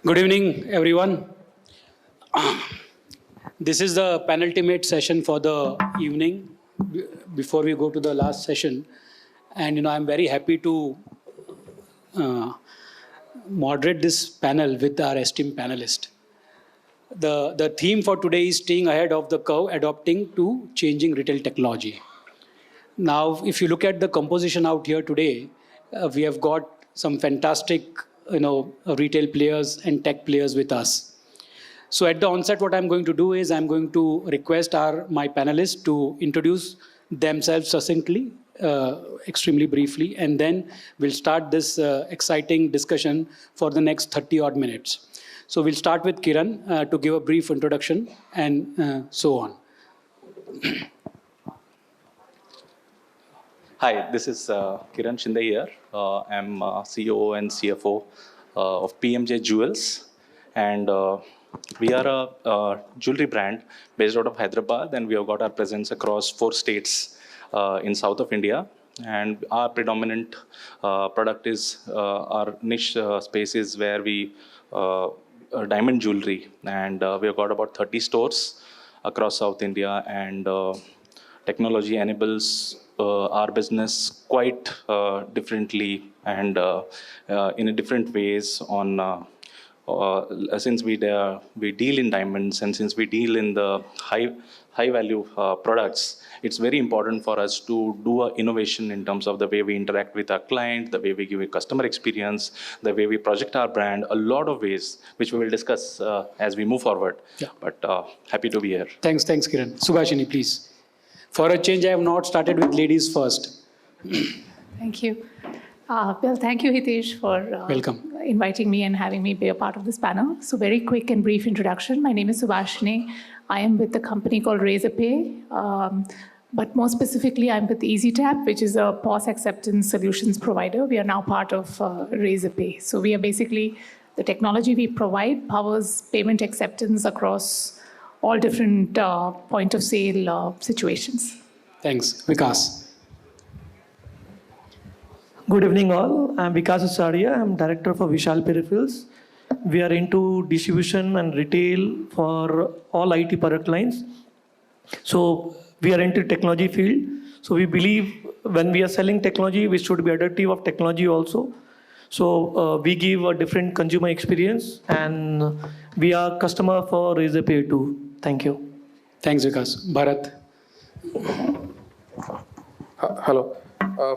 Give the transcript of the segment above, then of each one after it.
Good evening, everyone. This is the penultimate session for the evening before we go to the last session. And I'm very happy to moderate this panel with our esteemed panelist. The theme for today is staying ahead of the curve, adopting to changing retail technology. Now, if you look at the composition out here today, we have got some fantastic, retail players and tech players with us. So at the onset, what I'm going to do is I'm going to request my panelists to introduce themselves succinctly, extremely briefly, and then we'll start this exciting discussion for the next 30 odd minutes. So we'll start with Kiran to give a brief introduction and so on. Hi, this is Kiran Shinde here. I'm CEO and CFO of PMJ Jewels, and we are a jewelry brand based out of Hyderabad, and we have got our presence across 4 states in south of India. And our predominant product is our niche spaces where we diamond jewelry, and we have got about 30 stores across South India, and technology enables our business quite differently and in a different ways on since we deal in diamonds, and since we deal in the high value products, it's very important for us to do an innovation in terms of the way we interact with our client, the way we give a customer experience, the way we project our brand, a lot of ways which we will discuss as we move forward. Yeah. But happy to be here. Thanks, Kiran. Subhashini, please. For a change, I have not started with ladies first. Thank you. Well, thank you, Hitesh, for inviting me and having me be a part of this panel. So very quick and brief introduction. My name is Subhashini. I am with a company called Reshaping, but more specifically, I'm with EasyTap, which is a POS acceptance solutions provider. We are now part of Reshaping. So we are basically, the technology we provide powers payment acceptance across all different point of sale situations. Thanks. Vikas. Good evening all. I'm Vikas Asaria. I'm director for Vishal Peripherals. We are into distribution and retail for all IT product lines. So we are into technology field. So we believe when we are selling technology, we should be adaptive of technology also. So we give a different consumer experience, and we are customer for Razorpay too. Thank you. Thanks, Vikas. Bharat. Hello.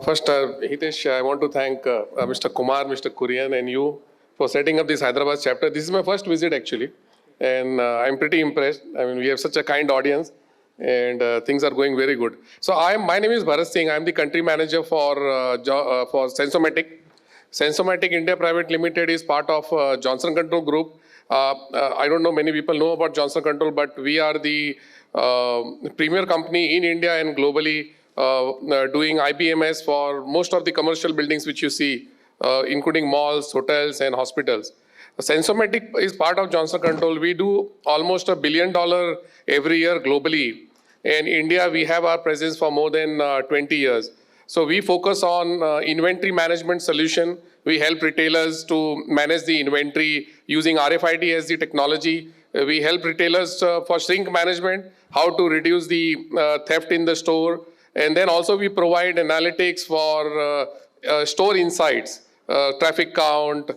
First, Hitesh, I want to thank Mr. Kumar, Mr. Kurian, and you for setting up this Hyderabad chapter. This is my first visit, actually, and I'm pretty impressed. I mean, we have such a kind audience, and things are going very good. So, my name is Bharat Singh. I'm the country manager for Sensormatic. Sensormatic India Private Limited is part of Johnson Control Group. I don't know many people know about Johnson Control, but we are the premier company in India and globally doing IBMS for most of the commercial buildings which you see, including malls, hotels, and hospitals. Sensormatic is part of Johnson Control. We do almost $1 billion every year globally. In India, we have our presence for more than 20 years. So we focus on inventory management solution. We help retailers to manage the inventory using RFID as the technology. We help retailers for shrink management, how to reduce the theft in the store. And then also we provide analytics for store insights, traffic count,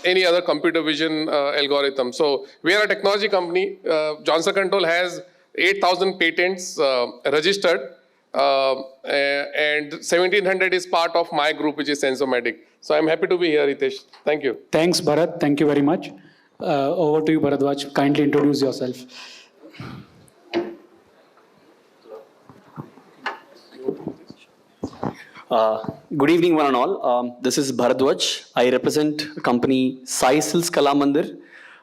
any other computer vision algorithm. So we are a technology company. Johnson Control has 8,000 patents registered. And 1,700 is part of my group, which is Sensormatic. So I'm happy to be here, Hitesh. Thank you. Thanks, Bharat. Thank you very much. Over to you, Bharadwaj. Kindly introduce yourself. Good evening, one and all. This is Bharadwaj. I represent a company Sai Silks Kalamandir,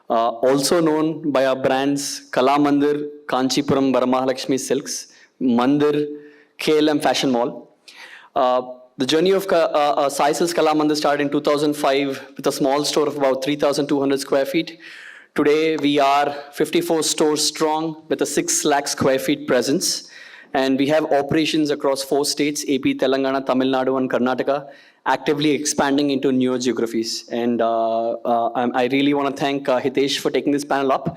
also known by our brands Kalamandir, Kanchipuram Varamahalakshmi Silks, Mandir, KLM Fashion Mall. The journey of Sai Silks Kalamandir started in 2005 with a small store of about 3,200 square feet. Today, we are 54 stores strong with a 6 lakh square feet presence. And we have operations across 4 states, AP, Telangana, Tamil Nadu, and Karnataka, actively expanding into newer geographies. And I really want to thank Hitesh for taking this panel up.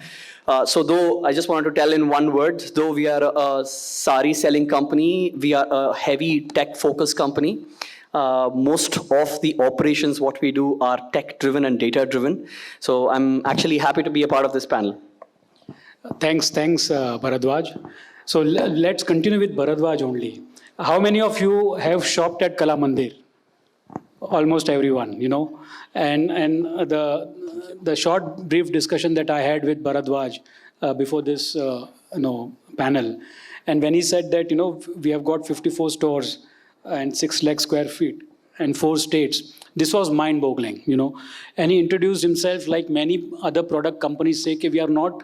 So though I just wanted to tell in one word, though we are a sari selling company, we are a heavy tech focused company. Most of the operations, what we do, are tech driven and data driven. So I'm actually happy to be a part of this panel. Thanks, Bharadwaj. So let's continue with Bharadwaj only. How many of you have shopped at Kalamandir? Almost everyone, you know. And the short, brief discussion that I had with Bharadwaj before this, panel, and when he said that, we have got 54 stores and 6 lakh square feet and 4 states, this was mind-boggling, And he introduced himself like many other product companies say, we are not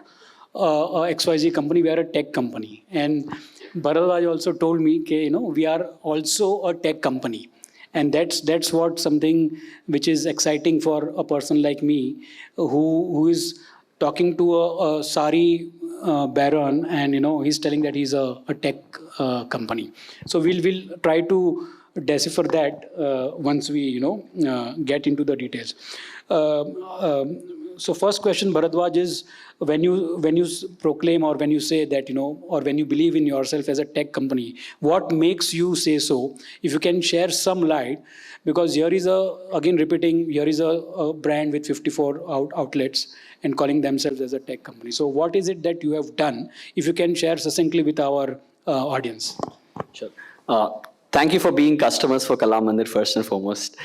a XYZ company, we are a tech company. And Bharadwaj also told me, we are also a tech company. And that's what something which is exciting for a person like me, who is talking to a sari baron, and he's telling that he's a tech company. So we'll try to decipher that once we get into the details. So first question, Bharadwaj, is when you proclaim, or when you say that, or when you believe in yourself as a tech company, what makes you say so? If you can share some light, because here is here is a brand with 54 outlets and calling themselves as a tech company. So what is it that you have done? If you can share succinctly with our audience. Sure. Thank you for being customers for Kalamandir, first and foremost.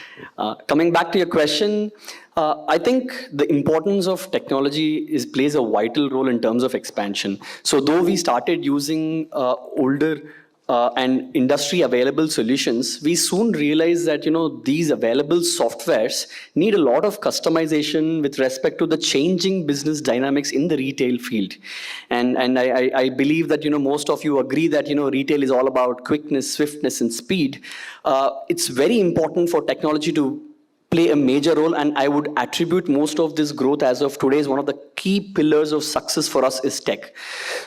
Coming back to your question, I think the importance of technology plays a vital role in terms of expansion. So though we started using older and industry available solutions, we soon realized that these available softwares need a lot of customization with respect to the changing business dynamics in the retail field. And I believe that most of you agree that retail is all about quickness, swiftness, and speed. It's very important for technology to play a major role, and I would attribute most of this growth as of today is one of the key pillars of success for us is tech.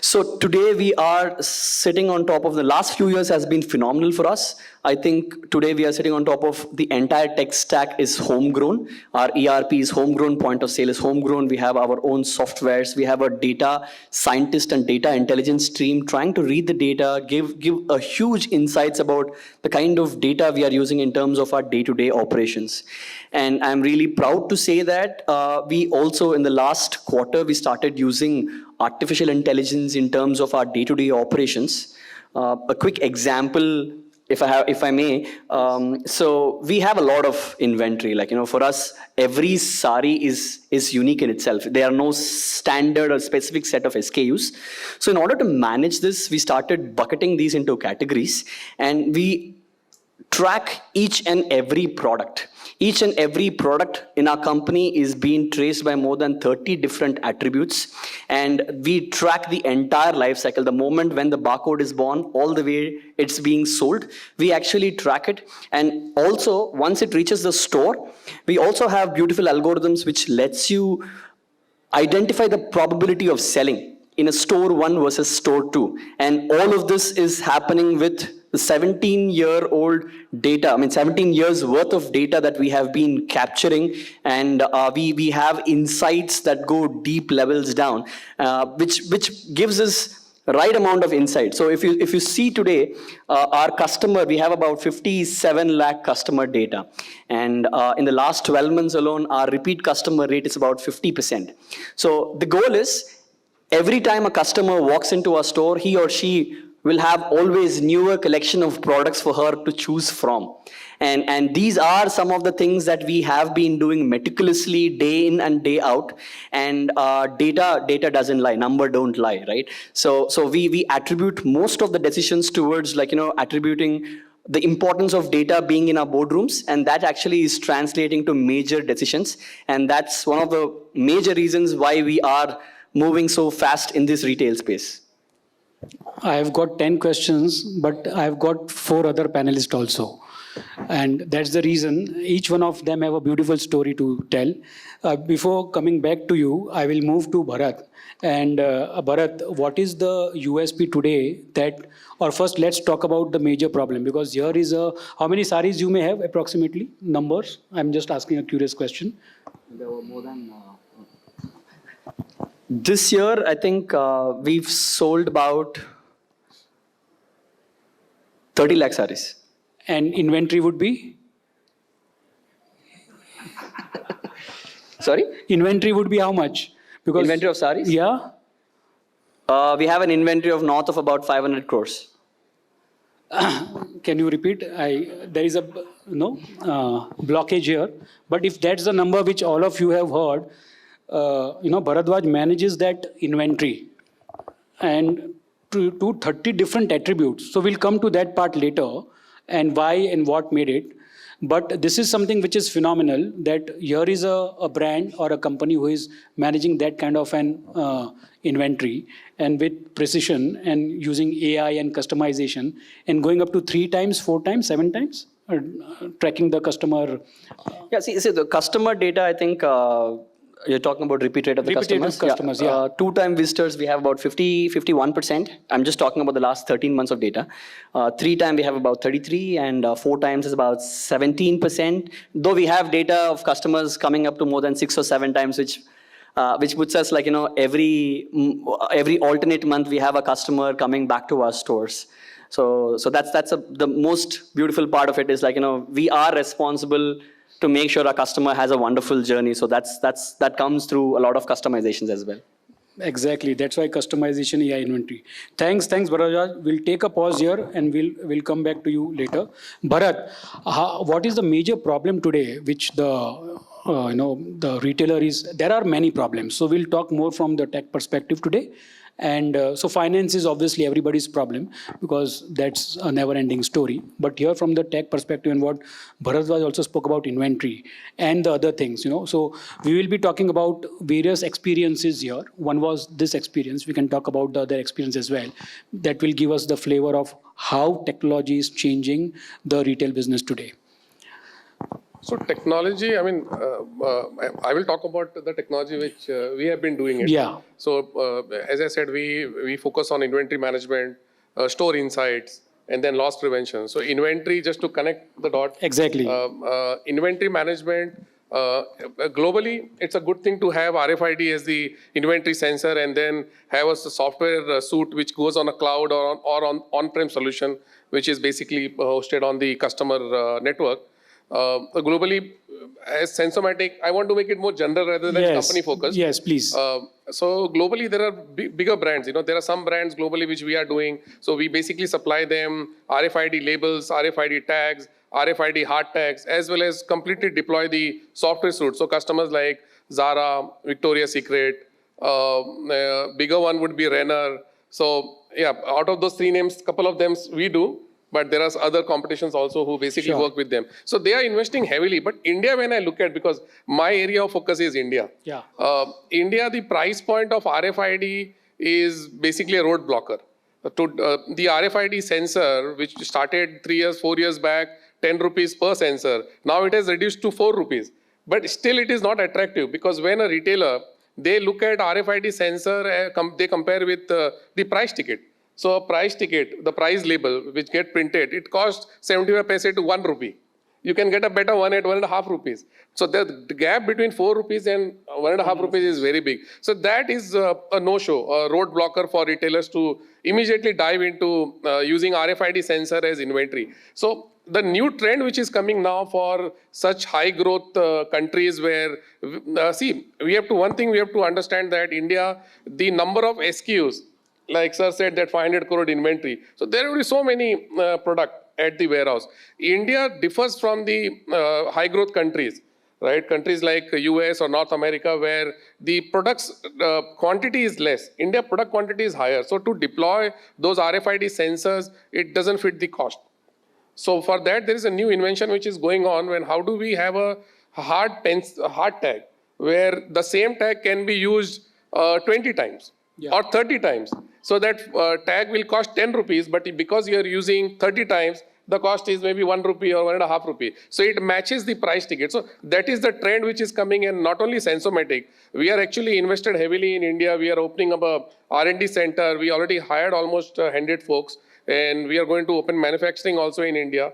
So today we are sitting on top of the last few years has been phenomenal for us. I think today we are sitting on top of the entire tech stack is homegrown. Our ERP is homegrown, point of sale is homegrown. We have our own softwares. We have a data scientist and data intelligence team trying to read the data, give a huge insights about the kind of data we are using in terms of our day-to-day operations. And I'm really proud to say that we also in the last quarter, we started using artificial intelligence in terms of our day-to-day operations. A quick example, if I may, so we have a lot of inventory. Like, for us, every sari is unique in itself. There are no standard or specific set of SKUs. So in order to manage this, we started bucketing these into categories, and we track each and every product. Each and every product in our company is being traced by more than 30 different attributes, and we track the entire life cycle. The moment when the barcode is born, all the way it's being sold, we actually track it. And also, once it reaches the store, we also have beautiful algorithms which lets you identify the probability of selling in a store 1 versus store 2. And all of this is happening with the 17-year-old data, 17 years worth of data that we have been capturing, and we have insights that go deep levels down, which gives us right amount of insight. So if you see today, our customer, we have about 57 lakh customer data. And in the last 12 months alone, our repeat customer rate is about 50%. So the goal is, every time a customer walks into our store, he or she will have always newer collection of products for her to choose from. And these are some of the things that we have been doing meticulously day in and day out. And data doesn't lie, number don't lie, right? So we attribute most of the decisions towards attributing the importance of data being in our boardrooms, and that actually is translating to major decisions. And that's one of the major reasons why we are moving so fast in this retail space. I've got 10 questions, but I've got 4 other panelists also. And that's the reason each one of them have a beautiful story to tell. Before coming back to you, I will move to Bharat. And Bharat, what is the USP today that, or first let's talk about the major problem, because here is how many saris you may have approximately, numbers? I'm just asking a curious question. There were more than... This year, I think we've sold about 30 lakh saris. And inventory would be? Sorry? Inventory would be how much? Because Inventory of saris? Yeah. We have an inventory of north of about 500 crores. Can you repeat? There is a blockage here. But if that's the number which all of you have heard, Bharadwaj manages that inventory and to 30 different attributes. So we'll come to that part later and why and what made it. But this is something which is phenomenal, that here is a brand or a company who is managing that kind of an inventory and with precision and using AI and customization and going up to 3 times, 4 times, 7 times, tracking the customer. Yeah, see the customer data, I think you're talking about repeat rate of the customers. Yeah. 2-time visitors, we have about 51%. I'm just talking about the last 13 months of data. 3-time, we have about 33, and 4 times is about 17%. Though we have data of customers coming up to more than 6 or 7 times, which puts us like, every alternate month we have a customer coming back to our stores. So that's the most beautiful part of it is like, we are responsible to make sure our customer has a wonderful journey. So that comes through a lot of customizations as well. Exactly. That's why customization AI inventory. Thanks, Bharadwaj. We'll take a pause here and we'll come back to you later. Bharat, what is the major problem today which the retailer is? There are many problems. So we'll talk more from the tech perspective today. And so finance is obviously everybody's problem because that's a never-ending story. But here from the tech perspective and what Bharadwaj also spoke about inventory and the other things, So we will be talking about various experiences here. One was this experience. We can talk about the other experience as well. That will give us the flavor of how technology is changing the retail business today. So technology, I will talk about the technology which we have been doing it. Yeah. So as I said, we focus on inventory management, store insights, and then loss prevention. So inventory, just to connect the dot. Exactly. Inventory management, globally, it's a good thing to have RFID as the inventory sensor and then have a software suite which goes on a cloud or on-prem solution, which is basically hosted on the customer network. Globally, as Sensormatic, I want to make it more general rather than company focused. Yes, please. So globally, there are bigger brands. There are some brands globally which we are doing. So we basically supply them RFID labels, RFID tags, RFID hard tags, as well as completely deploy the software suite. So customers like Zara, Victoria's Secret, bigger one would be Renner. So yeah, out of those 3 names, couple of them we do. But there are other competitions also who basically work with them. So they are investing heavily. But India, when I look at, because my area of focus is India. Yeah. India, the price point of RFID is basically a road blocker. The RFID sensor, which started 4 years back, 10 rupees per sensor. Now it has reduced to 4 rupees. But still it is not attractive because when a retailer, they look at RFID sensor, they compare with the price ticket. So a price ticket, the price label, which get printed, it costs 75 paise to 1 rupee. You can get a better one at 1.5 rupees. So the gap between 4 rupees and 1.5 rupees is very big. So that is a no-show, a road blocker for retailers to immediately dive into using RFID sensor as inventory. So the new trend which is coming now for such high growth countries where, one thing we have to understand that India, the number of SKUs, like sir said, that 500 crore inventory. So there will be so many products at the warehouse. India differs from the high growth countries, right? Countries like US or North America where the products quantity is less. India product quantity is higher. So to deploy those RFID sensors, it doesn't fit the cost. So for that, there is a new invention which is going on when how do we have a hard tag where the same tag can be used 20 times. Or 30 times. So that tag will cost 10 rupees, but because you are using 30 times, the cost is maybe 1 rupee or 1.5 rupee. So it matches the price ticket. So that is the trend which is coming, and not only Sensormatic. We are actually invested heavily in India. We are opening up a R&D center. We already hired almost 100 folks, and we are going to open manufacturing also in India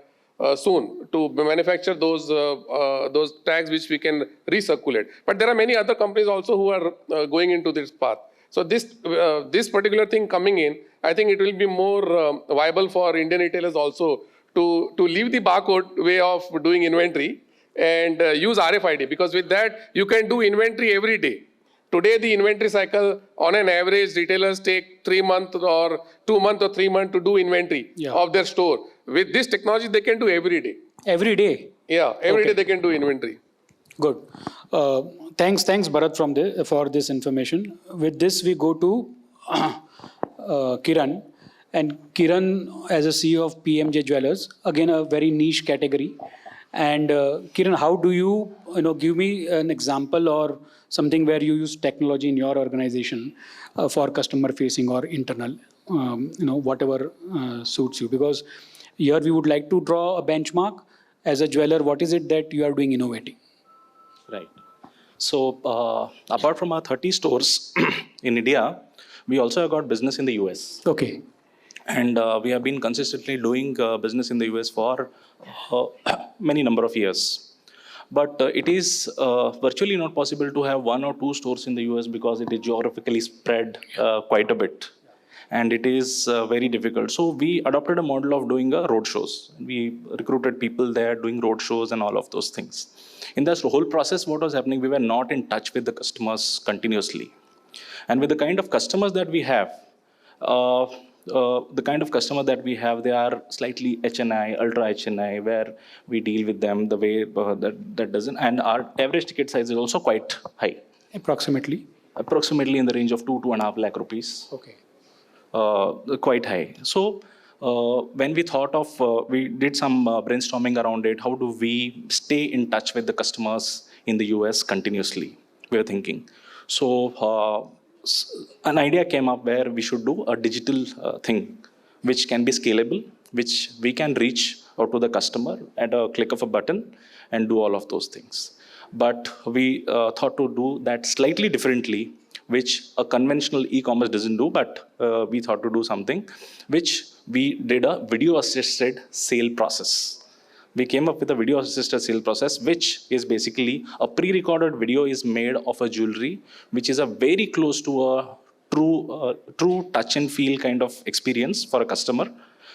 soon to manufacture those tags which we can recirculate. But there are many other companies also who are going into this path. So this particular thing coming in, I think it will be more viable for Indian retailers also to leave the barcode way of doing inventory and use RFID, because with that you can do inventory every day. Today the inventory cycle, on an average, retailers take 3 months or 2 months or 3 months to do inventory of their store. With this technology, they can do every day. Every day? Yeah, every day they can do inventory. Good. Thanks, Bharat, for this information. With this, we go to Kiran. And Kiran, as a CEO of PMJ Jewelers, again a very niche category. And Kiran, how do you give me an example or something where you use technology in your organization for customer facing or internal, whatever suits you? Because here we would like to draw a benchmark. As a jeweler, what is it that you are doing innovating? Right. So apart from our 30 stores in India, we also have got business in the US. Okay. And we have been consistently doing business in the US for many number of years. But it is virtually not possible to have 1 or 2 stores in the US because it is geographically spread quite a bit. And it is very difficult. So we adopted a model of doing road shows. We recruited people there doing road shows and all of those things. In this whole process, what was happening, we were not in touch with the customers continuously. And with the kind of customers that we have, they are slightly HNI, ultra HNI, where we deal with them the way that doesn't. And our average ticket size is also quite high. Approximately? Approximately in the range of 2.5 lakh rupees. Okay. Quite high. So when we thought of, we did some brainstorming around it, how do we stay in touch with the customers in the US continuously? We were thinking. So an idea came up where we should do a digital thing, which can be scalable, which we can reach out to the customer at a click of a button and do all of those things. But we thought to do that slightly differently, which a conventional e-commerce doesn't do, but we thought to do something which we did a video-assisted sale process. We came up with a video-assisted sale process, which is basically a pre-recorded video is made of a jewelry, which is a very close to a true touch and feel kind of experience for a customer,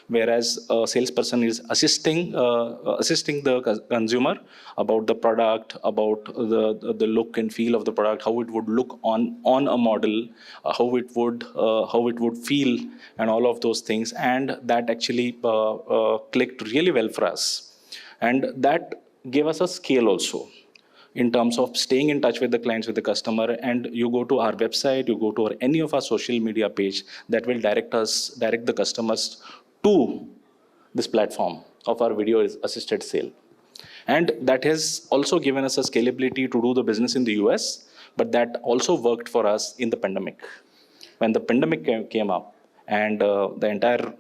whereas a salesperson is assisting the consumer about the product, about the look and feel of the product, how it would look on a model, how it would feel, and all of those things. And that actually clicked really well for us. And that gave us a scale also in terms of staying in touch with the clients, with the customer. And you go to our website, you go to any of our social media page, that will direct the customers to this platform of our video assisted sale. And that has also given us a scalability to do the business in the US, but that also worked for us in the pandemic. When the pandemic came up and the entire,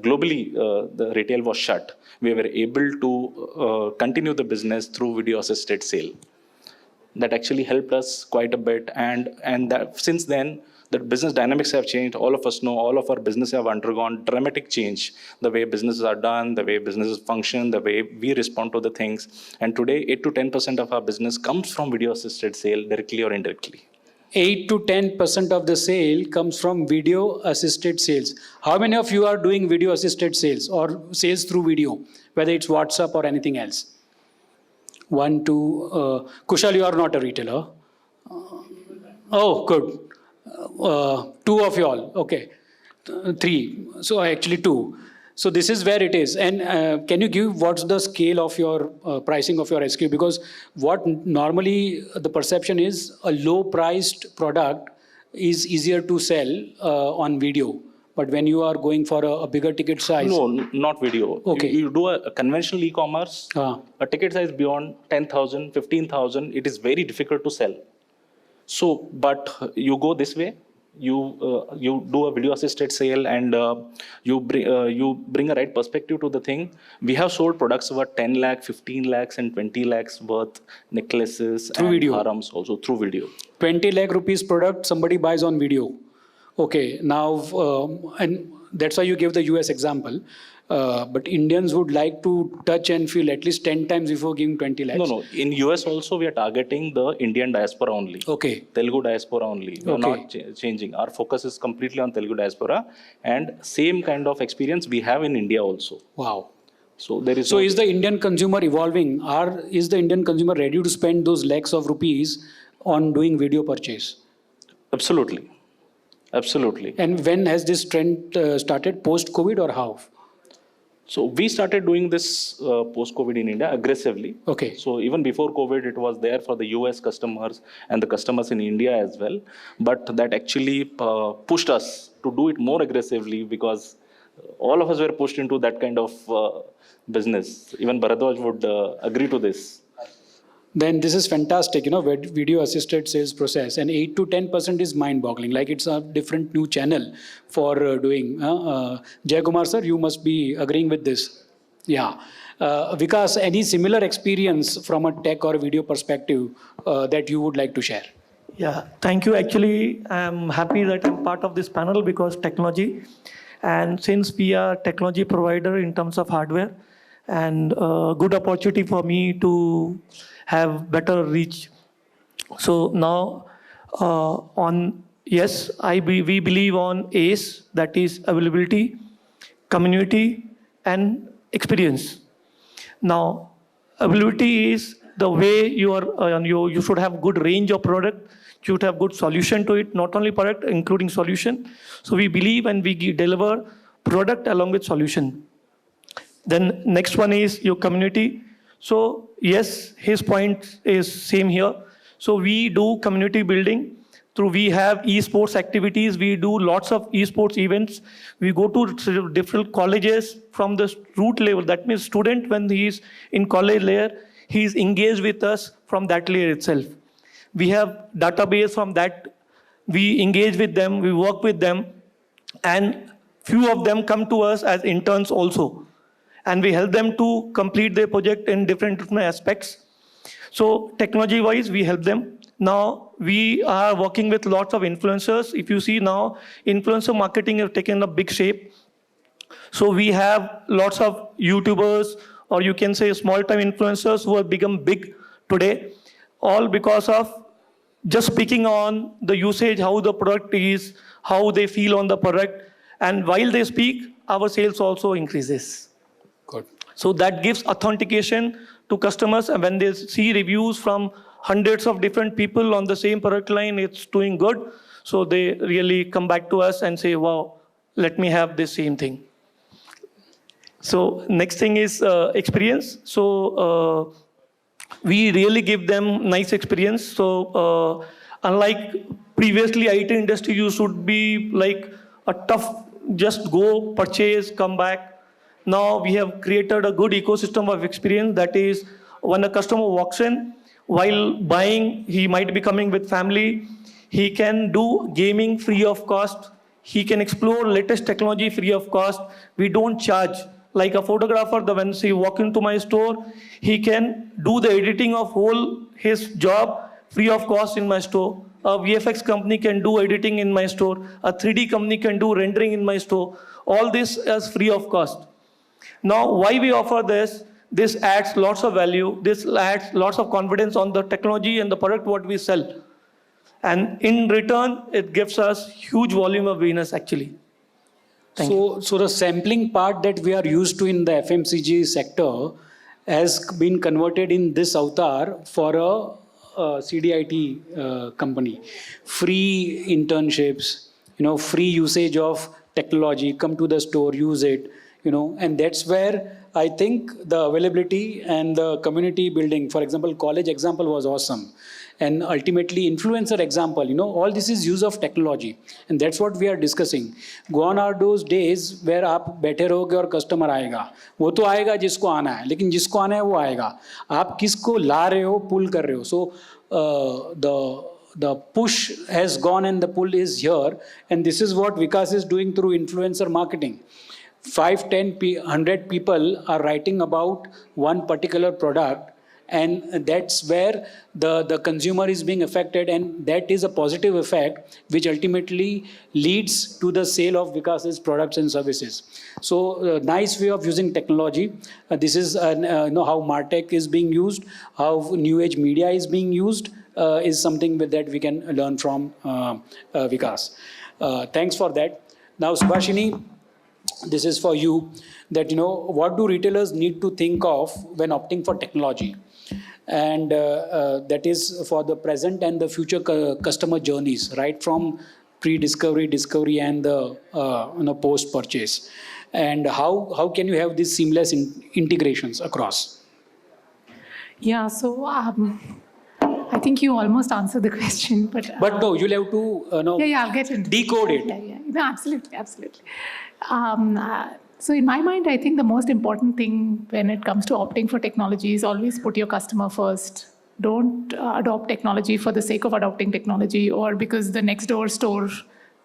globally, the retail was shut, we were able to continue the business through video assisted sale. That actually helped us quite a bit. And that, since then, the business dynamics have changed. All of us know, all of our businesses have undergone dramatic change. The way businesses are done, the way businesses function, the way we respond to the things. And today, 8 to 10% of our business comes from video-assisted sale, directly or indirectly. 8 to 10% of the sale comes from video-assisted sales. How many of you are doing video-assisted sales or sales through video, whether it's WhatsApp or anything else? 1, 2. Kushal, you are not a retailer. Oh, good. 2 of you all. Okay. 3. So actually 2. So this is where it is. And can you give what's the scale of your pricing of your SKU? Because what normally the perception is a low priced product is easier to sell on video. But when you are going for a bigger ticket size. No, not video. Okay. You do a conventional e-commerce, a ticket size beyond 10,000, 15,000, it is very difficult to sell. So, but you go this way, you do a video assisted sale, and you bring a right perspective to the thing. We have sold products worth 10 lakh, 15 lakhs and 20 lakhs worth necklaces through and video. harams also through video. 20 lakh rupees product somebody buys on video. Okay, now, and that's why you gave the US example. But Indians would like to touch and feel at least 10 times before giving 20 lakhs. No. In US also we are targeting the Indian diaspora only. Okay. Telugu diaspora only. We are Okay. not changing. Our focus is completely on Telugu diaspora, and same kind of experience we have in India also. Wow. So there is. So is the Indian consumer evolving? Or is the Indian consumer ready to spend those lakhs of rupees on doing video purchase? Absolutely. Absolutely. And when has this trend started? Post-COVID or how? So we started doing this post-COVID in India aggressively. Okay. So even before COVID, it was there for the US customers and the customers in India as well. But that actually pushed us to do it more aggressively, because all of us were pushed into that kind of business. Even Bharadwaj would agree to this. Then this is fantastic, video assisted sales process, and 8 to 10% is mind boggling. Like it's a different new channel for doing. Jay Kumar sir, you must be agreeing with this. Yeah. Vikas, any similar experience from a tech or video perspective that you would like to share? Yeah, thank you. Actually, I'm happy that I'm part of this panel because technology, and since we are technology provider in terms of hardware, and good opportunity for me to have better reach. So now we believe on ACE, that is availability, community, and experience. Now, availability is the way you should have good range of product, you should have good solution to it, not only product, including solution. So we believe and we deliver product along with solution. Then next one is your community. So yes, his point is same here. So we do community building we have esports activities. We do lots of esports events. We go to different colleges from the root level. That means student, when he is in college layer, he is engaged with us from that layer itself. We have database from that. We engage with them. We work with them. And few of them come to us as interns also. And we help them to complete their project in different aspects. So technology-wise, we help them. Now, we are working with lots of influencers. If you see now, influencer marketing has taken a big shape. So we have lots of YouTubers, or you can say small-time influencers who have become big today, all because of just speaking on the usage, how the product is, how they feel on the product. And while they speak, our sales also increases. Good. So that gives authentication to customers, and when they see reviews from hundreds of different people on the same product line, it's doing good. So they really come back to us and say, wow, let me have this same thing. So next thing is experience. So we really give them nice experience. So unlike previously IT industry, you should be like a tough, just go, purchase, come back. Now we have created a good ecosystem of experience. That is, when a customer walks in, while buying, he might be coming with family. He can do gaming free of cost. He can explore latest technology free of cost. We don't charge. Like a photographer, when he walk into my store, he can do the editing of his job free of cost in my store. A VFX company can do editing in my store. A 3D company can do rendering in my store. All this is free of cost. Now, why we offer this? This adds lots of value. This adds lots of confidence on the technology and the product what we sell. And in return, it gives us huge volume of business actually. So the sampling part that we are used to in the FMCG sector has been converted in this avatar for a CDIT company. Free internships, free usage of technology, come to the store, use it, and that's where I think the availability and the community building, for example, college example was awesome. And ultimately influencer example, all this is use of technology. And that's what we are discussing. Gone are those days where आप बैठे रहोगे और customer आएगा. वो तो आएगा जिसको आना है, लेकिन जिसको आना है वो आएगा. आप किसको ला रहे हो, pull कर रहे हो. So the push has gone and the pull is here. And this is what Vikas is doing through influencer marketing. 5, 10, 100 people are writing about one particular product, and that's where the consumer is being affected, and that is a positive effect which ultimately leads to the sale of Vikas's products and services. So nice way of using technology. This is how MarTech is being used, how new age media is being used, is something that we can learn from Vikas. Thanks for that. Now, Subhashini, this is for you, that what do retailers need to think of when opting for technology? And that is for the present and the future customer journeys, right from pre-discovery, discovery, and the post-purchase. And how can you have these seamless integrations across? Yeah, so I think you almost answered the question, but no, you'll have to I'll get into decode it. Yeah. No, absolutely. So in my mind, I think the most important thing when it comes to opting for technology is always put your customer first. Don't adopt technology for the sake of adopting technology or because the next door store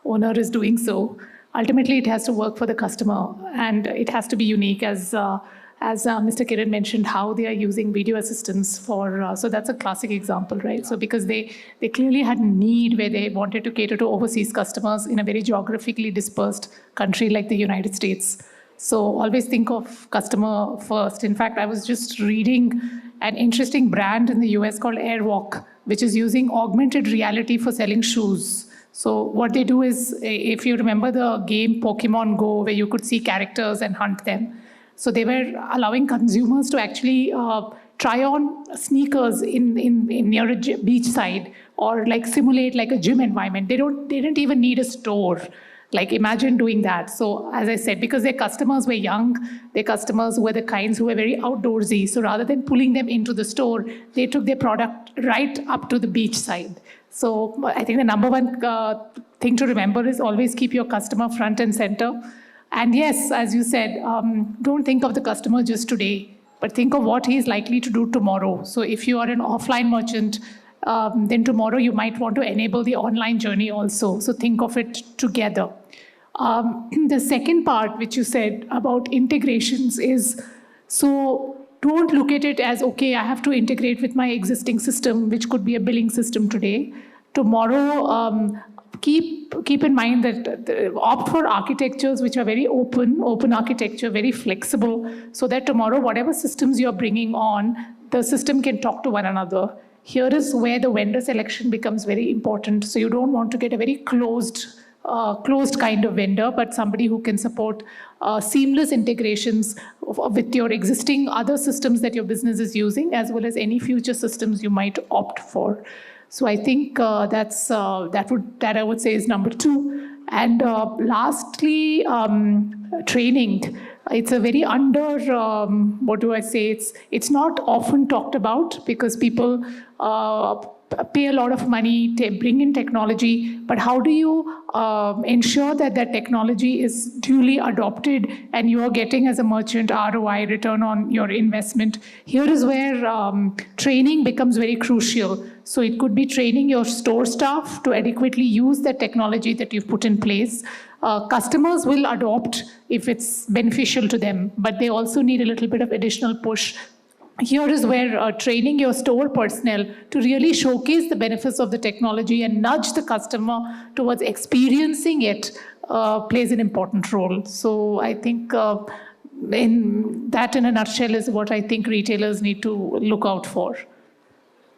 owner is doing so. Ultimately, it has to work for the customer, and it has to be unique, as Mr. Kiran mentioned, how they are using video assistants for, so that's a classic example, right? So because they clearly had a need where they wanted to cater to overseas customers in a very geographically dispersed country like the United States. So always think of customer first. In fact, I was just reading an interesting brand in the US called Airwalk, which is using augmented reality for selling shoes. So what they do is, if you remember the game Pokemon Go, where you could see characters and hunt them, so they were allowing consumers to actually try on sneakers in near a beach side, or like simulate like a gym environment. They didn't even need a store. Like imagine doing that. So as I said, because their customers were young, their customers were the kinds who were very outdoorsy. So rather than pulling them into the store, they took their product right up to the beach side. So I think the number one thing to remember is always keep your customer front and center. And yes, as you said, don't think of the customer just today, but think of what he is likely to do tomorrow. So if you are an offline merchant, then tomorrow you might want to enable the online journey also. So think of it together. The second part, which you said about integrations, is so don't look at it as, okay, I have to integrate with my existing system, which could be a billing system today. Tomorrow, keep in mind that opt for architectures which are very open architecture, very flexible, so that tomorrow, whatever systems you're bringing on, the system can talk to one another. Here is where the vendor selection becomes very important. So you don't want to get a very closed kind of vendor, but somebody who can support seamless integrations with your existing other systems that your business is using, as well as any future systems you might opt for. So I think that I would say is number 2. And lastly, training. It's a very it's not often talked about because people pay a lot of money to bring in technology, but how do you ensure that that technology is duly adopted and you are getting as a merchant ROI, return on your investment? Here is where training becomes very crucial. So it could be training your store staff to adequately use the technology that you've put in place. Customers will adopt if it's beneficial to them, but they also need a little bit of additional push. Here is where training your store personnel to really showcase the benefits of the technology and nudge the customer towards experiencing it plays an important role. So I think in a nutshell is what I think retailers need to look out for.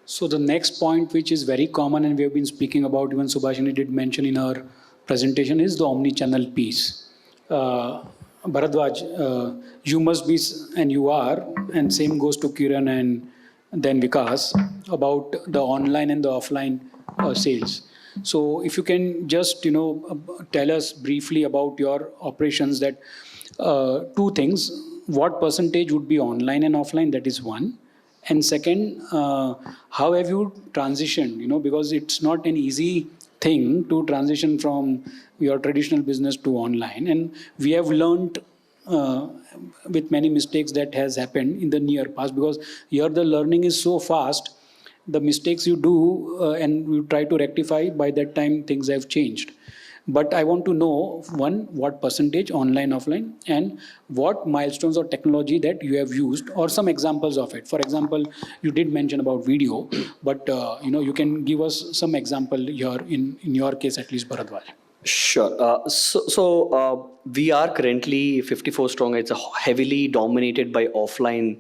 So the next point, which is very common and we have been speaking about, even Subhashini did mention in her presentation, is the omni-channel piece. Bharadwaj, you must be, and you are, and same goes to Kiran and then Vikas, about the online and the offline sales. So if you can just, tell us briefly about your operations, that 2 things, what percentage would be online and offline, that is one. And second, how have you transitioned, because it's not an easy thing to transition from your traditional business to online. And we have learned with many mistakes that has happened in the near past, because here the learning is so fast the mistakes you do and you try to rectify, by that time things have changed. But I want to know, one, what percentage online, offline, and what milestones or technology that you have used, or some examples of it. For example, you did mention about video, but you can give us some example here in your case, at least, Bharadwaj. Sure. So we are currently 54 strong. It's a heavily dominated by offline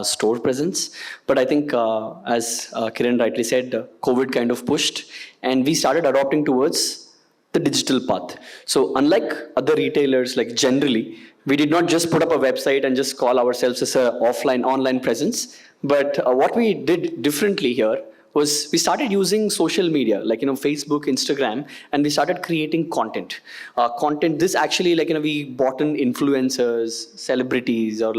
store presence. But I think, as Kiran rightly said, COVID kind of pushed, and we started adopting towards the digital path. So unlike other retailers, like generally, we did not just put up a website and just call ourselves as a online presence. But what we did differently here was we started using social media, like, Facebook, Instagram, and we started creating content. This actually, we brought in influencers, celebrities, or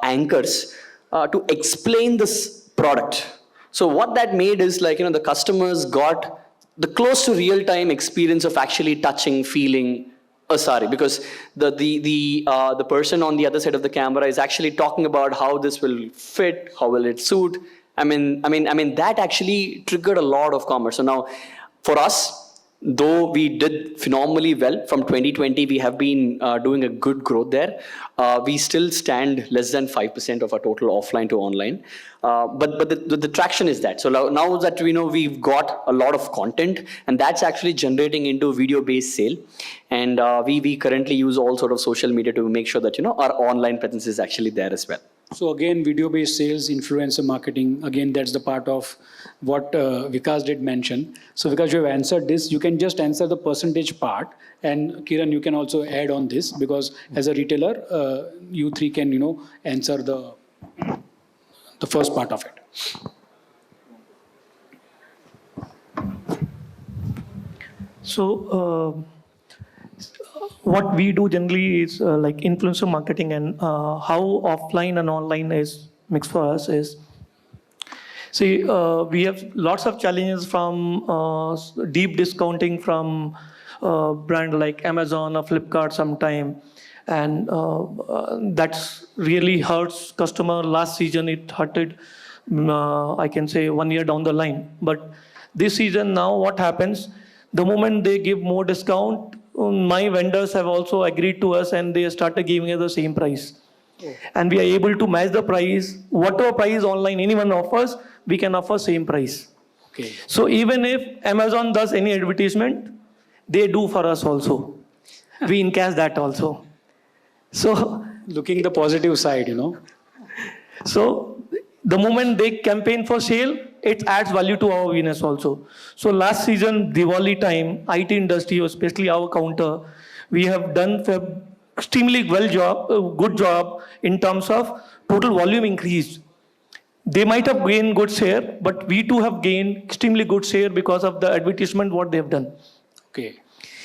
anchors to explain this product. So what that made is the customers got the close to real-time experience of actually touching, feeling a sari, because the person on the other side of the camera is actually talking about how this will fit, how will it suit. I mean, that actually triggered a lot of commerce. So now, for us, though we did phenomenally well from 2020, we have been doing a good growth there. We still stand less than 5% of our total offline to online. But the traction is that. So now that we know we've got a lot of content, and that's actually generating into video-based sale. And we currently use all sort of social media to make sure that our online presence is actually there as well. So again, video-based sales, influencer marketing, again, that's the part of what Vikas did mention. So Vikas, you have answered this. You can just answer the percentage part. And Kiran, you can also add on this, because as a retailer, you three can, answer the first part of it. So what we do generally is like influencer marketing, and how offline and online is mixed for us is, see, we have lots of challenges from deep discounting from brand like Amazon or Flipkart sometime, and that's really hurts customer. Last season it hurted, I can say 1 year down the line. But this season now what happens, the moment they give more discount, my vendors have also agreed to us, and they started giving us the same price. Oh. And we are able to match the price. Whatever price online anyone offers, we can offer same price. Okay. So even if Amazon does any advertisement, they do for us also. We encash that also. So looking the positive side, So the moment they campaign for sale, it adds value to our business also. So last season, Diwali time, IT industry, especially our counter, we have done extremely good job in terms of total volume increased. They might have gained good share, but we too have gained extremely good share because of the advertisement what they have done. Okay.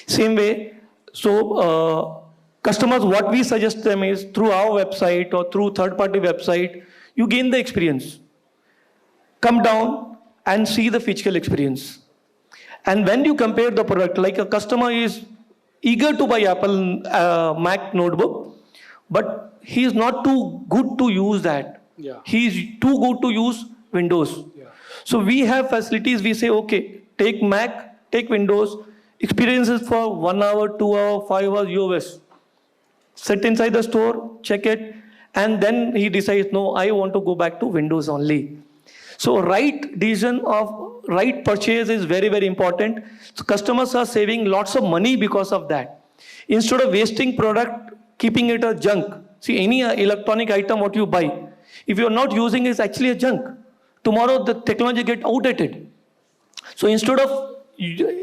Same way, so customers, what we suggest them is through our website or through third-party website, you gain the experience. Come down and see the physical experience. And when you compare the product, like a customer is eager to buy Apple Mac notebook, but he is not too good to use that. Yeah. He is too good to use Windows. Yeah. So we have facilities, we say, okay, take Mac, take Windows, experiences for 1 hour, 2 hours, 5 hours, US. Sit inside the store, check it, and then he decides, no, I want to go back to Windows only. So right decision of right purchase is very, very important. So customers are saving lots of money because of that. Instead of wasting product, keeping it a junk. See, any electronic item what you buy, if you're not using it, it's actually a junk. Tomorrow the technology get outdated. So instead of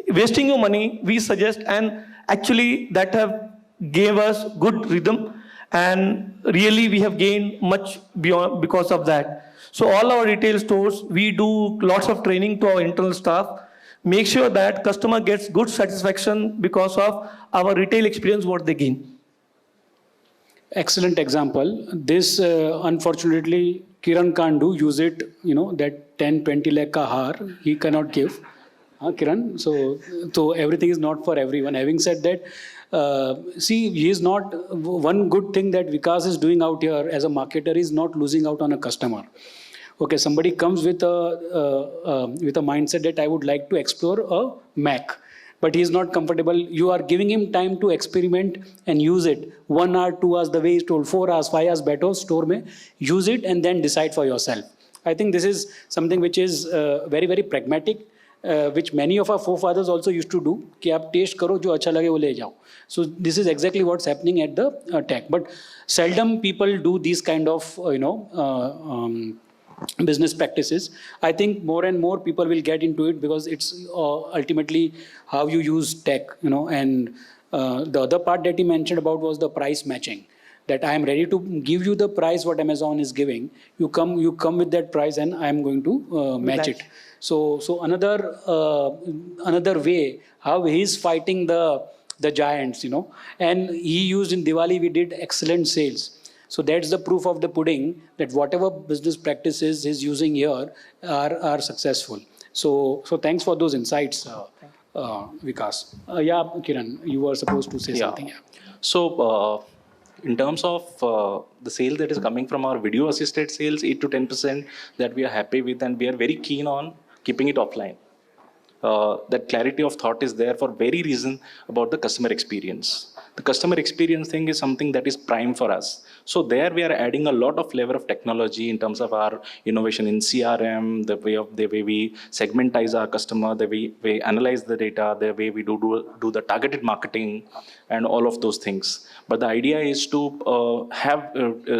wasting your money, we suggest, and actually that have gave us good rhythm, and really we have gained much beyond because of that. So all our retail stores, we do lots of training to our internal staff, make sure that customer gets good satisfaction because of our retail experience, what they gain. Excellent example. This, unfortunately, Kiran can't do, use it, that 10-20 lakh ka har, he cannot give. Kiran, so everything is not for everyone. Having said that, see, he is not, one good thing that Vikas is doing out here as a marketer is not losing out on a customer. Okay, somebody comes with a mindset that I would like to explore a Mac, but he is not comfortable. You are giving him time to experiment and use it. 1 hour, 2 hours, the way he's told, 4 hours, 5 hours, better store mein, use it and then decide for yourself. I think this is something which is very, very pragmatic, which many of our forefathers also used to do. कि आप taste करो जो अच्छा लगे वो ले जाओ. So this is exactly what's happening at the tech. But seldom people do these kind of business practices. I think more and more people will get into it because it's ultimately how you use tech, and the other part that he mentioned about was the price matching, that I am ready to give you the price what Amazon is giving. You come with that price and I am going to match it. So another way how he is fighting the giants, and he used in Diwali, we did excellent sales. So that's the proof of the pudding that whatever business practices he's using here are successful. So thanks for those insights, Vikas. Yeah, Kiran, you were supposed to say something. Yeah. So in terms of the sale that is coming from our video assisted sales, 8 to 10% that we are happy with, and we are very keen on keeping it offline. That clarity of thought is there for very reason about the customer experience. The customer experience thing is something that is prime for us. So there we are adding a lot of flavor of technology in terms of our innovation in CRM, the way we segmentize our customer, the way we analyze the data, the way we do the targeted marketing, and all of those things. But the idea is to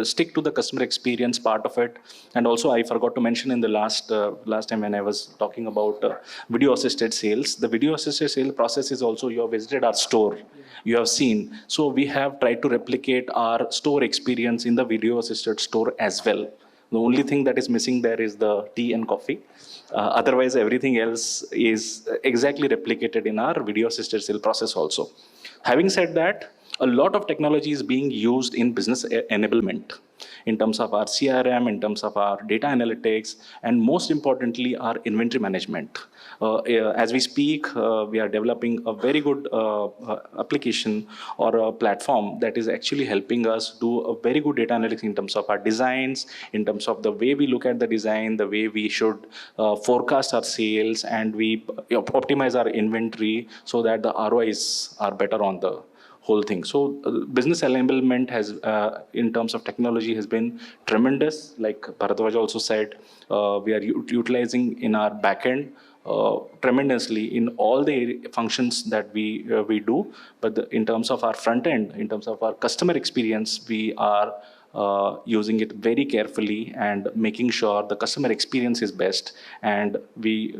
stick to the customer experience part of it. And also I forgot to mention in the last time when I was talking about video assisted sales, the video assisted sales process is also, you have visited our store, you have seen. So we have tried to replicate our store experience in the video assisted store as well. The only thing that is missing there is the tea and coffee. Otherwise, everything else is exactly replicated in our video assisted sale process also. Having said that, a lot of technology is being used in business enablement in terms of our CRM, in terms of our data analytics, and most importantly, our inventory management. As we speak, we are developing a very good application or a platform that is actually helping us do a very good data analytics in terms of our designs, in terms of the way we look at the design, the way we should forecast our sales, and we optimize our inventory so that the ROIs are better on the whole thing. So business enablement has, in terms of technology, has been tremendous. Like Bharadwaj also said, we are utilizing in our backend tremendously in all the functions that we do. But in terms of our front end, in terms of our customer experience, we are using it very carefully and making sure the customer experience is best, and we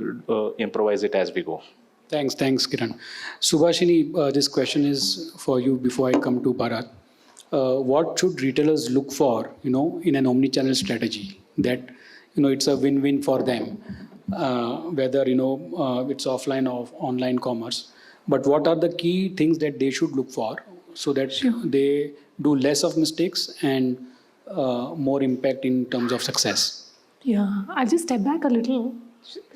improvise it as we go. Thanks, Kiran. Subhashini, this question is for you before I come to Bharat. What should retailers look for, in an omni-channel strategy that, it's a win-win for them, whether, it's offline or online commerce. But what are the key things that they should look for so that they do less of mistakes and more impact in terms of success? Yeah, I'll just step back a little.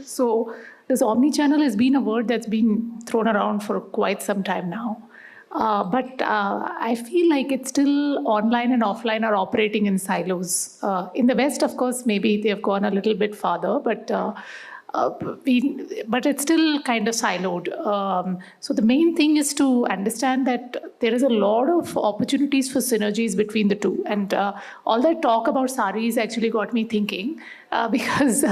So this omni-channel has been a word that's been thrown around for quite some time now. But I feel like it's still online and offline are operating in silos. In the West, of course, maybe they've gone a little bit farther, but it's still kind of siloed. So the main thing is to understand that there is a lot of opportunities for synergies between the two. And all that talk about saris actually got me thinking, because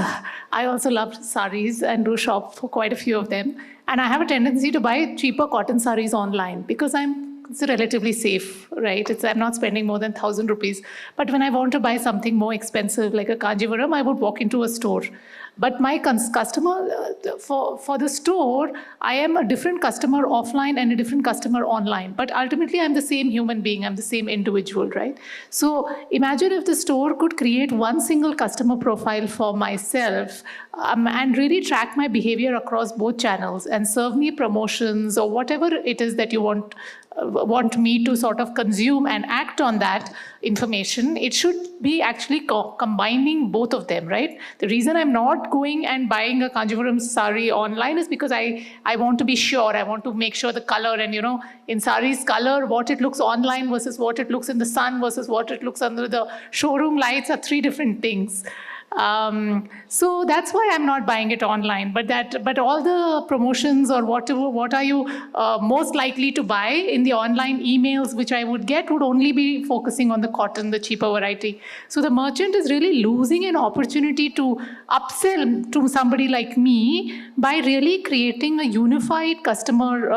I also love saris and do shop for quite a few of them. And I have a tendency to buy cheaper cotton saris online because it's relatively safe, right? I'm not spending more than 1,000 rupees. But when I want to buy something more expensive, like a Kanjivaram, I would walk into a store. But my customer, for the store, I am a different customer offline and a different customer online. But ultimately, I'm the same human being. I'm the same individual, right? So imagine if the store could create one single customer profile for myself and really track my behavior across both channels and serve me promotions or whatever it is that you want me to sort of consume and act on that information. It should be actually combining both of them, right? The reason I'm not going and buying a Kanjivaram sari online is because I want to be sure. I want to make sure the color and, in saris color, what it looks online versus what it looks in the sun versus what it looks under the showroom lights are three different things. So that's why I'm not buying it online. But all the promotions or whatever, what are you most likely to buy in the online emails which I would get would only be focusing on the cotton, the cheaper variety. So the merchant is really losing an opportunity to upsell to somebody like me by really creating a unified customer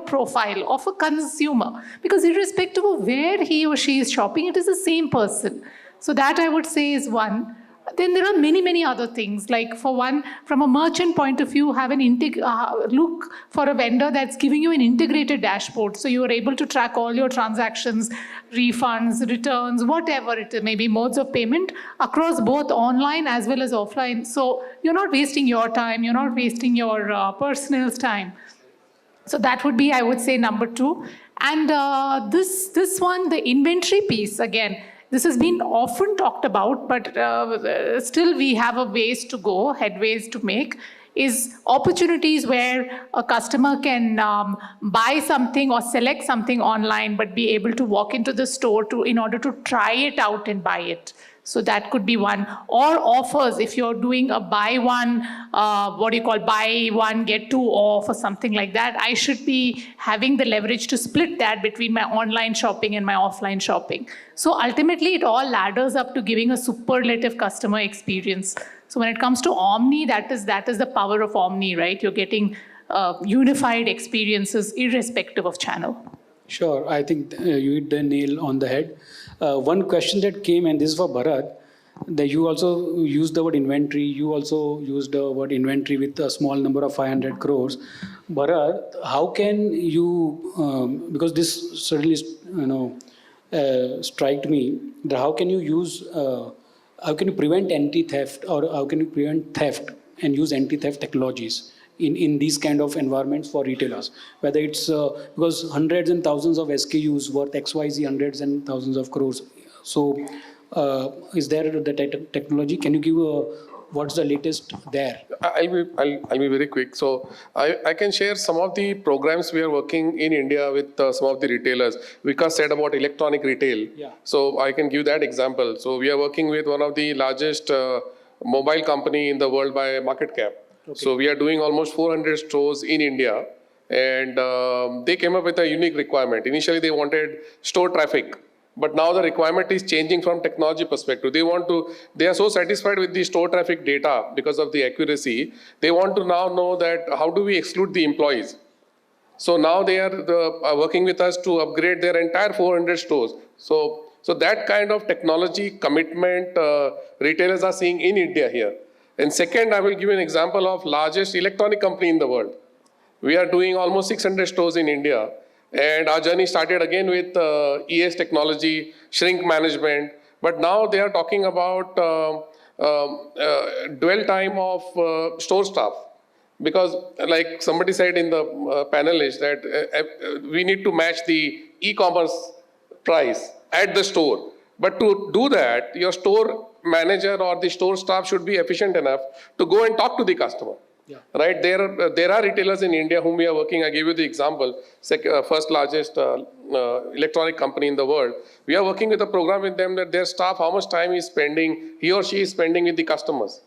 profile of a consumer. Because irrespective of where he or she is shopping, it is the same person. So that I would say is one. Then there are many, many other things. Like for one, from a merchant point of view, have an look for a vendor that's giving you an integrated dashboard. So you are able to track all your transactions, refunds, returns, whatever it may be, modes of payment across both online as well as offline. So you're not wasting your time, you're not wasting your personal time. So that would be, I would say, number two. And this one, the inventory piece, again, this has been often talked about, but still we have a ways to go, headways to make, is opportunities where a customer can buy something or select something online, but be able to walk into the store in order to try it out and buy it. So that could be one. Or offers, if you're doing a buy one, buy one, get two off or something like that, I should be having the leverage to split that between my online shopping and my offline shopping. So ultimately, it all ladders up to giving a superlative customer experience. So when it comes to Omni, that is the power of Omni, right? You're getting unified experiences irrespective of channel. Sure, I think you hit the nail on the head. One question that came, and this is for Bharat, that you also used the word inventory. You also used the word inventory with a small number of 500 crores. Bharat, how can you, because this certainly, struck me, that how can you prevent anti-theft, or how can you prevent theft and use anti-theft technologies in these kind of environments for retailers, whether it's because hundreds and thousands of SKUs worth XYZ hundreds and thousands of crores. So is there the technology? Can you give what's the latest there? I'll be very quick. So I can share some of the programs we are working in India with some of the retailers. Vikas said about electronic retail. Yeah. So I can give that example. So we are working with one of the largest mobile company in the world by market cap. Okay. So we are doing almost 400 stores in India, and they came up with a unique requirement. Initially, they wanted store traffic, but now the requirement is changing from technology perspective. They are so satisfied with the store traffic data because of the accuracy. They want to now know that how do we exclude the employees. So now they are working with us to upgrade their entire 400 stores. So that kind of technology commitment retailers are seeing in India here. And second, I will give you an example of largest electronic company in the world. We are doing almost 600 stores in India. And our journey started again with ES technology, shrink management. But now they are talking about dwell time of store staff. Because like somebody said in the panel is that we need to match the e-commerce price at the store. But to do that, your store manager or the store staff should be efficient enough to go and talk to the customer. Yeah. Right? There are retailers in India whom we are working. I gave you the example, first largest electronic company in the world. We are working with a program with them that their staff, how much time he or she is spending with the customers.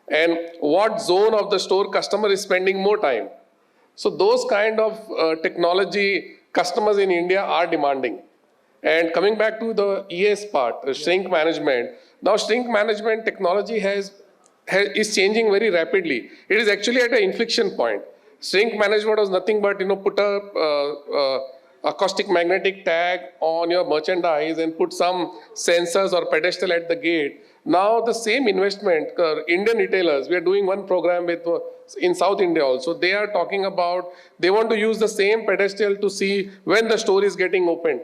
And what zone of the store customer is spending more time. So those kind of technology customers in India are demanding. And coming back to the ES part, shrink management. Now shrink management technology is changing very rapidly. It is actually at an inflection point. Shrink management was nothing but put a acoustic magnetic tag on your merchandise and put some sensors or pedestal at the gate. Now the same investment, Indian retailers, we are doing one program in South India also. They are talking about, they want to use the same pedestal to see when the store is getting opened.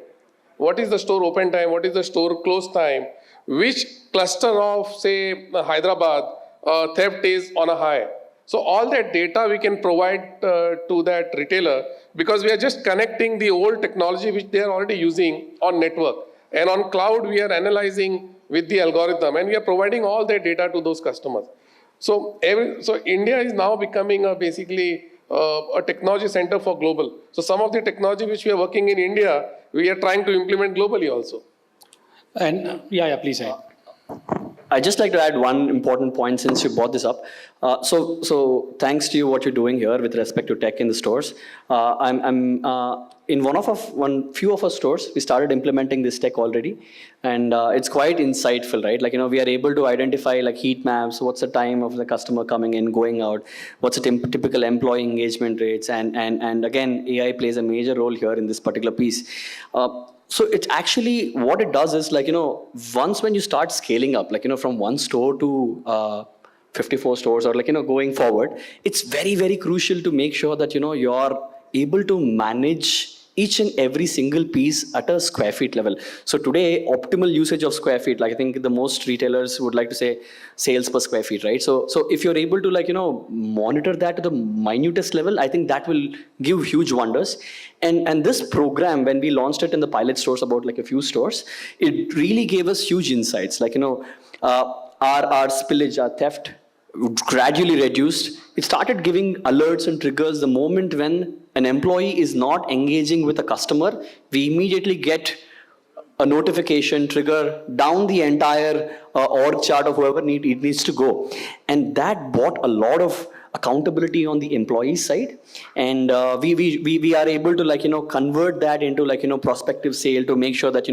What is the store open time? What is the store close time? Which cluster of, say, Hyderabad theft is on a high? So all that data we can provide to that retailer, because we are just connecting the old technology which they are already using on network. And on cloud, we are analyzing with the algorithm, and we are providing all that data to those customers. So India is now becoming basically a technology center for global. So some of the technology which we are working in India, we are trying to implement globally also. And yeah, please. I'd just like to add one important point since you brought this up. So thanks to you, what you're doing here with respect to tech in the stores. I'm in few of our stores, we started implementing this tech already, and it's quite insightful, right? Like, we are able to identify like heat maps, what's the time of the customer coming in, going out, what's the typical employee engagement rates, and again, AI plays a major role here in this particular piece. So it's actually, what it does is like, once when you start scaling up, like, from one store to 54 stores or like, going forward, it's very, very crucial to make sure that, you're able to manage each and every single piece at a square feet level. So today, optimal usage of square feet, like I think the most retailers would like to say sales per square feet, right? So if you're able to like, monitor that to the minutest level, I think that will give huge wonders. And this program, when we launched it in the pilot stores, about like a few stores, it really gave us huge insights. Like, our spillage, our theft gradually reduced. It started giving alerts and triggers the moment when an employee is not engaging with a customer. We immediately get a notification trigger down the entire org chart of whoever it needs to go. And that brought a lot of accountability on the employee side. And we are able to like, convert that into like, prospective sale to make sure that,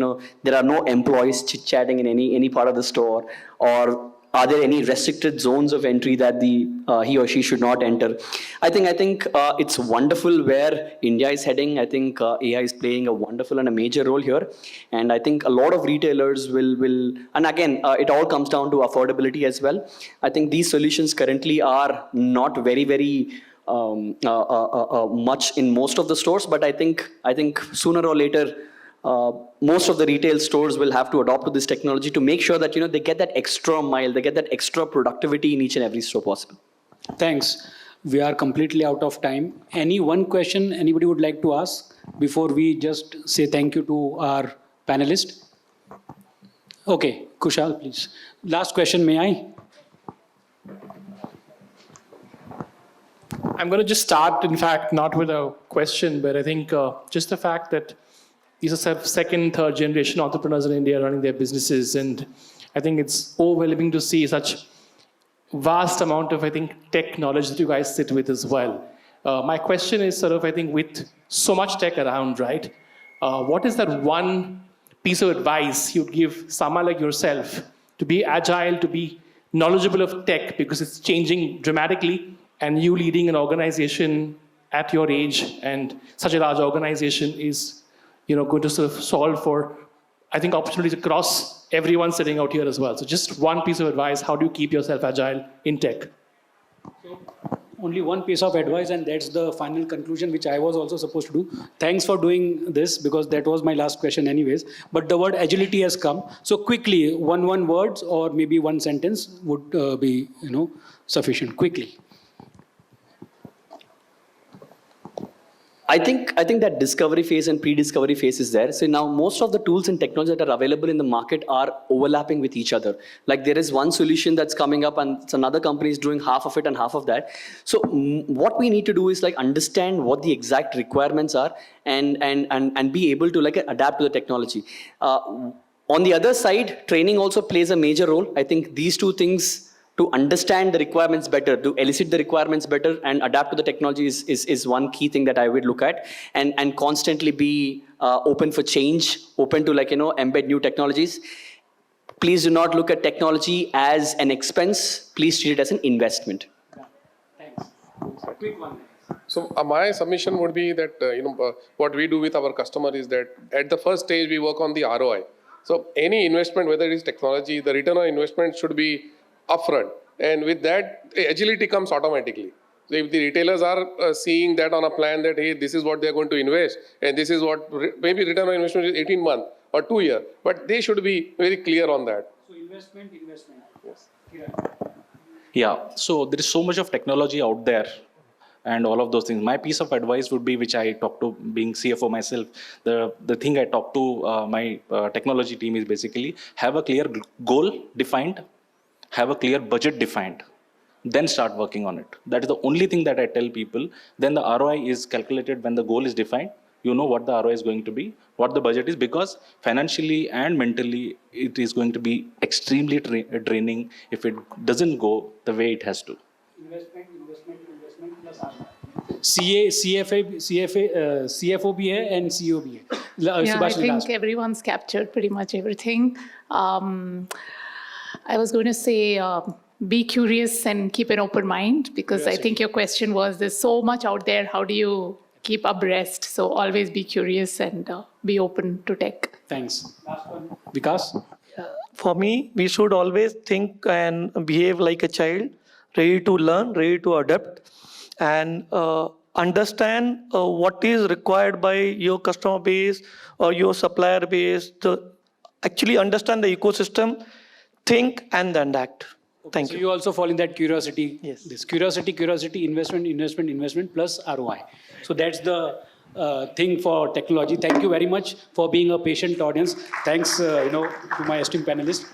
there are no employees chit-chatting in any part of the store, or are there any restricted zones of entry that he or she should not enter? I think it's wonderful where India is heading. I think AI is playing a wonderful and a major role here. And I think a lot of retailers will and again, it all comes down to affordability as well. I think these solutions currently are not very, very much in most of the stores, but I think sooner or later, most of the retail stores will have to adopt to this technology to make sure that they get that extra mile, they get that extra productivity in each and every store possible. Thanks. We are completely out of time. Any one question anybody would like to ask before we just say thank you to our panelist? Okay, Kushal, please. Last question, may I? I'm going to just start, in fact, not with a question, but I think just the fact that these are second, third generation entrepreneurs in India running their businesses. And I think it's overwhelming to see such vast amount of, I think, tech knowledge that you guys sit with as well. My question is sort of, I think, with so much tech around, right? What is that one piece of advice you'd give someone like yourself to be agile, to be knowledgeable of tech, because it's changing dramatically, and you leading an organization at your age and such a large organization is going to sort of solve for, I think, opportunities across everyone sitting out here as well. So just one piece of advice, how do you keep yourself agile in tech? So, only one piece of advice, and that's the final conclusion, which I was also supposed to do. Thanks for doing this, because that was my last question anyways. But the word agility has come. So quickly, one words or maybe one sentence would be sufficient. Quickly. I think that discovery phase and pre-discovery phase is there. So now most of the tools and technology that are available in the market are overlapping with each other. Like there is one solution that's coming up and another company is doing half of it and half of that. So what we need to do is like understand what the exact requirements are and be able to like adapt to the technology. On the other side, training also plays a major role. I think these two things, to understand the requirements better, to elicit the requirements better and adapt to the technology is one key thing that I would look at, and constantly be open for change, open to embed new technologies. Please do not look at technology as an expense. Please treat it as an investment. Thanks. Quick one. So my submission would be that what we do with our customer is that at the first stage we work on the ROI. So any investment, whether it is technology, the return on investment should be upfront, and with that agility comes automatically. So if the retailers are seeing that on a plan that hey, this is what they are going to invest, and this is what maybe return on investment is 18 months or 2 years, but they should be very clear on that. So investment. Yes. Yeah, so there is so much of technology out there and all of those things. My piece of advice would be, which I talk to being CFO myself, the thing I talk to my technology team is basically have a clear goal defined, have a clear budget defined, then start working on it. That is the only thing that I tell people. Then the ROI is calculated when the goal is defined. you know what the ROI is going to be, what the budget is, because financially and mentally, it is going to be extremely draining if it doesn't go the way it has to. Investment plus CFO भी है and CEO भी है. Yeah, I think everyone's captured pretty much everything. I was going to say, be curious and keep an open mind, because I think your question was, there's so much out there, how do you keep abreast? So always be curious and be open to tech. Thanks. Last one. Vikas? For me, we should always think and behave like a child, ready to learn, ready to adapt, and understand what is required by your customer base or your supplier base, to actually understand the ecosystem, think and then act. Thank So you. you also fall in that curiosity. Yes. This curiosity, investment plus ROI. So that's the thing for technology. Thank you very much for being a patient audience. Thanks, to my esteemed panelists.